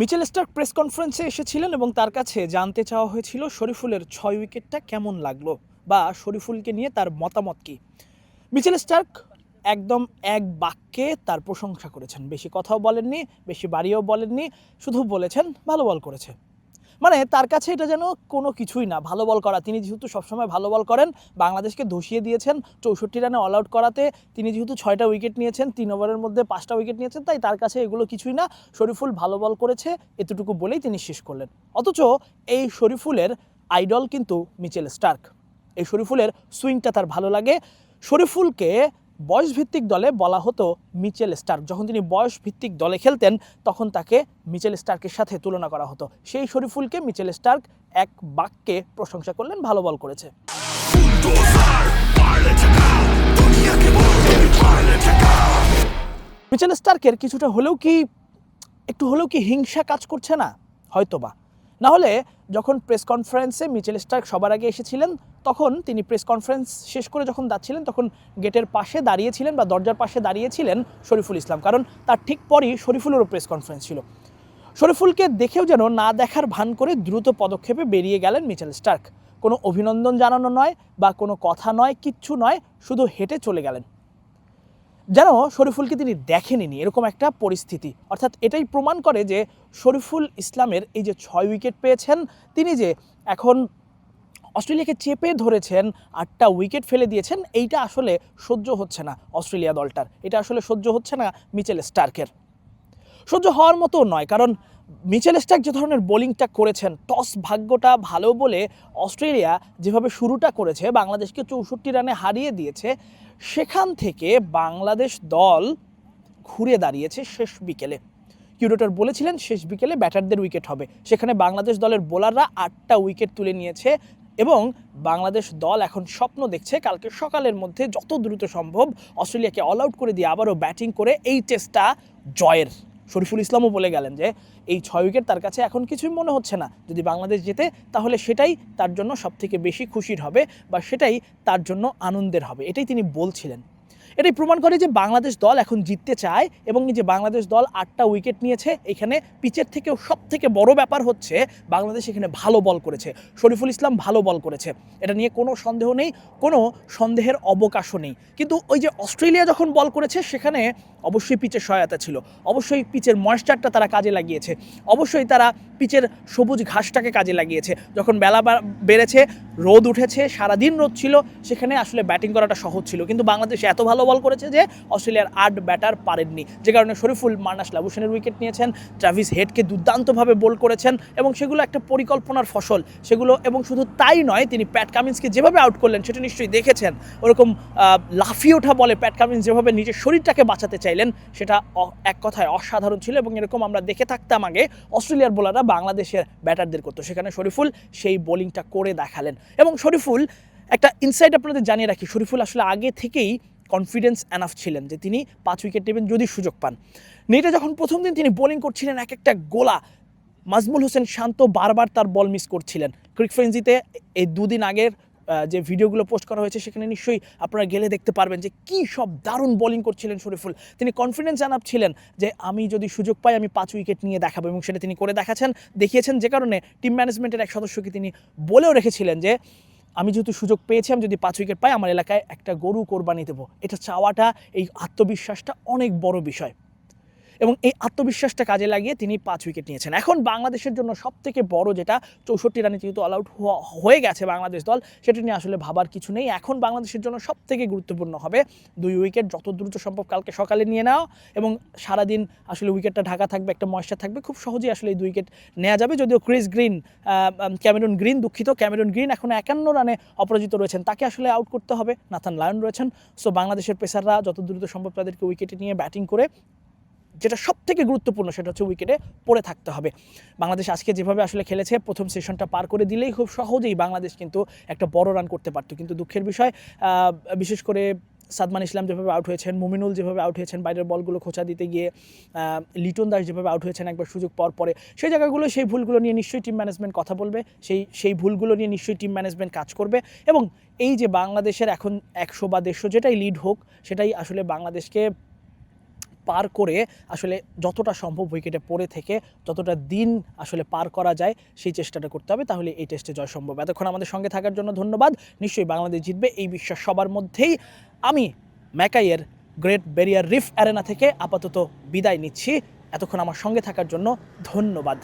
Mitchell Starc press কনফারেন্সে এসেছিলেন এবং তার কাছে জানতে চাওয়া হয়েছিল শরীফুলের 6 উইকেটটা কেমন লাগলো বা শরীফুলকে নিয়ে তার মতামত কী। মিচেল স্টার্ক একদম এক বাক্যে তার প্রশংসা করেছেন, বেশি কথাও বলেননি, বেশি বাড়িয়েও বলেননি, শুধু বলেছেন ভালো বল করেছে। মানে তার কাছে এটা যেন কোনো কিছুই না, ভালো বল করা। তিনি যেহেতু সবসময় ভালো বল করেন, বাংলাদেশকে ধসিয়ে দিয়েছেন 64 রানে অল আউট করাতে, তিনি যেহেতু 6টা উইকেট নিয়েছেন, 3 ওভারের মধ্যে 5টা উইকেট নিয়েছেন, তাই তার কাছে এগুলো কিছুই না। শরীফুল ভালো বল করেছে, এতটুকু বলেই তিনি শেষ করলেন। অথচ এই শরীফুলের আইডল কিন্তু মিচেল স্টার্ক। এই শরীফুলের সুইংটা তার ভালো লাগে। শরীফুলকে বয়সভিত্তিক দলে বলা হতো মিচেল স্টার্ক। যখন তিনি বয়সভিত্তিক দলে খেলতেন তখন তাকে মিচেল স্টার্কের সাথে তুলনা করা হতো। সেই শরীফুলকে মিচেল স্টার্ক এক বাক্যে প্রশংসা করলেন, ভালো বল করেছে। মিচেল স্টার্কের কিছুটা হলেও কি, একটু হলেও কি হিংসা কাজ করছে না? হয়তোবা। না হলে যখন প্রেস কনফারেন্সে মিচেল স্টার্ক সবার আগে এসেছিলেন, তখন তিনি প্রেস কনফারেন্স শেষ করে যখন যাচ্ছিলেন তখন গেটের পাশে দাঁড়িয়েছিলেন বা দরজার পাশে দাঁড়িয়েছিলেন শরীফুল ইসলাম, কারণ তার ঠিক পরই শরীফুলেরও প্রেস কনফারেন্স ছিল। শরীফুলকে দেখেও যেন না দেখার ভান করে দ্রুত পদক্ষেপে বেরিয়ে গেলেন মিচেল স্টার্ক। কোনো অভিনন্দন জানানো নয় বা কোনো কথা নয়, কিচ্ছু নয়, শুধু হেঁটে চলে গেলেন, যেন শরীফুলকে তিনি দেখেনি, এরকম একটা পরিস্থিতি। অর্থাৎ এটাই প্রমাণ করে যে শরীফুল ইসলামের এই যে 6 উইকেট পেয়েছেন, তিনি যে এখন অস্ট্রেলিয়াকে চেপে ধরেছেন, 8টা উইকেট ফেলে দিয়েছেন, এইটা আসলে সহ্য হচ্ছে না অস্ট্রেলিয়া দলটার। এটা আসলে সহ্য হচ্ছে না মিচেল স্টার্কের। সহ্য হওয়ার মতো নয়, কারণ মিচেল স্টার্ক যে ধরনের বোলিংটা করেছেন, টস ভাগ্যটা ভালো বলে অস্ট্রেলিয়া যেভাবে শুরুটা করেছে, বাংলাদেশকে 64 রানে হারিয়ে দিয়েছে, সেখান থেকে বাংলাদেশ দল ঘুরে দাঁড়িয়েছে শেষ বিকেলে। কিউরেটর বলেছিলেন শেষ বিকেলে ব্যাটারদের উইকেট হবে, সেখানে বাংলাদেশ দলের বোলাররা 8টা উইকেট তুলে নিয়েছে এবং বাংলাদেশ দল এখন স্বপ্ন দেখছে কালকে সকালের মধ্যে যত দ্রুত সম্ভব অস্ট্রেলিয়াকে অল আউট করে দিয়ে আবারও ব্যাটিং করে এই টেস্টটা জয়ের। শরীফুল ইসলামও বলে গেলেন যে এই 6 উইকেট তার কাছে এখন কিছুই মনে হচ্ছে না, যদি বাংলাদেশ জেতে তাহলে সেটাই তার জন্য সবথেকে বেশি খুশির হবে বা সেটাই তার জন্য আনন্দের হবে, এটাই তিনি বলছিলেন। এটাই প্রমাণ করে যে বাংলাদেশ দল এখন জিততে চায় এবং এই যে বাংলাদেশ দল 8টা উইকেট নিয়েছে, এখানে পিচের থেকেও সব থেকে বড় ব্যাপার হচ্ছে বাংলাদেশ এখানে ভালো বল করেছে, শরীফুল ইসলাম ভালো বল করেছে, এটা নিয়ে কোনো সন্দেহ নেই, কোনো সন্দেহের অবকাশও নেই। কিন্তু ওই যে অস্ট্রেলিয়া যখন বল করেছে সেখানে অবশ্যই পিচের সহায়তা ছিল, অবশ্যই পিচের ময়েশ্চারটা তারা কাজে লাগিয়েছে, অবশ্যই তারা পিচের সবুজ ঘাসটাকে কাজে লাগিয়েছে। যখন বেলা বেড়েছে, রোদ উঠেছে, সারাদিন রোদ ছিল, সেখানে আসলে ব্যাটিং করাটা সহজ ছিল, কিন্তু বাংলাদেশ এত ভালো বল করেছে যে অস্ট্রেলিয়ার 8 ব্যাটার পারেননি, যে কারণে শরীফুল মার্নাস লাবুসেনের উইকেট নিয়েছেন, ট্রাভিস হেডকে দুর্দান্তভাবে বোল করেছেন এবং সেগুলো একটা পরিকল্পনার ফসল সেগুলো। এবং শুধু তাই নয়, তিনি প্যাট কামিন্সকে যেভাবে আউট করলেন সেটা নিশ্চয়ই দেখেছেন, ওরকম লাফিয়ে ওঠা বলে প্যাট কামিন্স যেভাবে নিজের শরীরটাকে বাঁচাতে চাইলেন, সেটা এক কথায় অসাধারণ ছিল এবং এরকম আমরা দেখে থাকতাম আগে অস্ট্রেলিয়ার বোলাররা বাংলাদেশের ব্যাটারদের করতো, সেখানে শরীফুল সেই বোলিংটা করে দেখালেন। এবং শরীফুল, একটা ইনসাইট আপনাদের জানিয়ে রাখি, শরীফুল আসলে আগে থেকেই কনফিডেন্স এনাফ ছিলেন যে তিনি 5 উইকেট নেবেন যদি সুযোগ পান। নেটে যখন প্রথম দিন তিনি বোলিং করছিলেন, এক একটা গোলা, মাজমুল হোসেন শান্ত বারবার তার বল মিস করছিলেন। ক্রিক ফ্রেঞ্জিতে এই 2 দিন আগের যে ভিডিওগুলো পোস্ট করা হয়েছে সেখানে নিশ্চয়ই আপনারা গেলে দেখতে পারবেন যে কী সব দারুণ বোলিং করছিলেন শরীফুল। তিনি কনফিডেন্স আনাপ ছিলেন যে আমি যদি সুযোগ পাই আমি 5 উইকেট নিয়ে দেখাবো, এবং সেটা তিনি করে দেখিয়েছেন, যে কারণে টিম ম্যানেজমেন্টের এক সদস্যকে তিনি বলেও রেখেছিলেন যে আমি যেহেতু সুযোগ পেয়েছি, আমি যদি 5 উইকেট পাই আমার এলাকায় একটা গরু কোরবানি দেবো। এটা চাওয়াটা, এই আত্মবিশ্বাসটা অনেক বড় বিষয় এবং এই আত্মবিশ্বাসটা কাজে লাগিয়ে তিনি 5 উইকেট নিয়েছেন। এখন বাংলাদেশের জন্য সবথেকে বড় যেটা, 64 রানে যেহেতু অল আউট হয়ে গেছে বাংলাদেশ দল, সেটা নিয়ে আসলে ভাবার কিছু নেই। এখন বাংলাদেশের জন্য সবথেকে গুরুত্বপূর্ণ হবে 2 উইকেট যত দ্রুত সম্ভব কালকে সকালে নিয়ে নেওয়া, এবং সারাদিন আসলে উইকেটটা ঢাকা থাকবে, একটা ময়েশ্চার থাকবে, খুব সহজেই আসলে এই 2 উইকেট নেওয়া যাবে। যদিও ক্যামেরন গ্রিন এখন 51 রানে অপরাজিত রয়েছেন, তাকে আসলে আউট করতে হবে, নাথান লায়ন রয়েছেন। সো বাংলাদেশের পেসাররা যত দ্রুত সম্ভব তাদেরকে উইকেটে নিয়ে ব্যাটিং করে, যেটা সবথেকে গুরুত্বপূর্ণ সেটা হচ্ছে উইকেটে পড়ে থাকতে হবে। বাংলাদেশ আজকে যেভাবে আসলে খেলেছে, প্রথম সেশনটা পার করে দিলেই খুব সহজেই বাংলাদেশ কিন্তু একটা বড় রান করতে পারত। কিন্তু দুঃখের বিষয়, বিশেষ করে সাদমান ইসলাম যেভাবে আউট হয়েছেন, মুমিনুল যেভাবে আউট হয়েছেন বাইরের বলগুলো খোঁচা দিতে গিয়ে, লিটন দাস যেভাবে আউট হয়েছেন একবার সুযোগ পাওয়ার পরে, সেই জায়গাগুলো, সেই ভুলগুলো নিয়ে নিশ্চয়ই টিম ম্যানেজমেন্ট কথা বলবে, সেই ভুলগুলো নিয়ে নিশ্চয়ই টিম ম্যানেজমেন্ট কাজ করবে। এবং এই যে বাংলাদেশের এখন 100 বা 150 যেটাই লিড হোক, সেটাই আসলে বাংলাদেশকে পার করে আসলে যতটা সম্ভব উইকেটে পড়ে থেকে যতটা দিন আসলে পার করা যায় সেই চেষ্টাটা করতে হবে, তাহলে এই টেস্টে জয় সম্ভব। এতক্ষণ আমাদের সঙ্গে থাকার জন্য ধন্যবাদ। নিশ্চয়ই বাংলাদেশ জিতবে এই বিশ্বাস সবার মধ্যেই। আমি ম্যাকাইয়ের গ্রেট ব্যারিয়ার রিফ অ্যারেনা থেকে আপাতত বিদায় নিচ্ছি। এতক্ষণ আমার সঙ্গে থাকার জন্য ধন্যবাদ।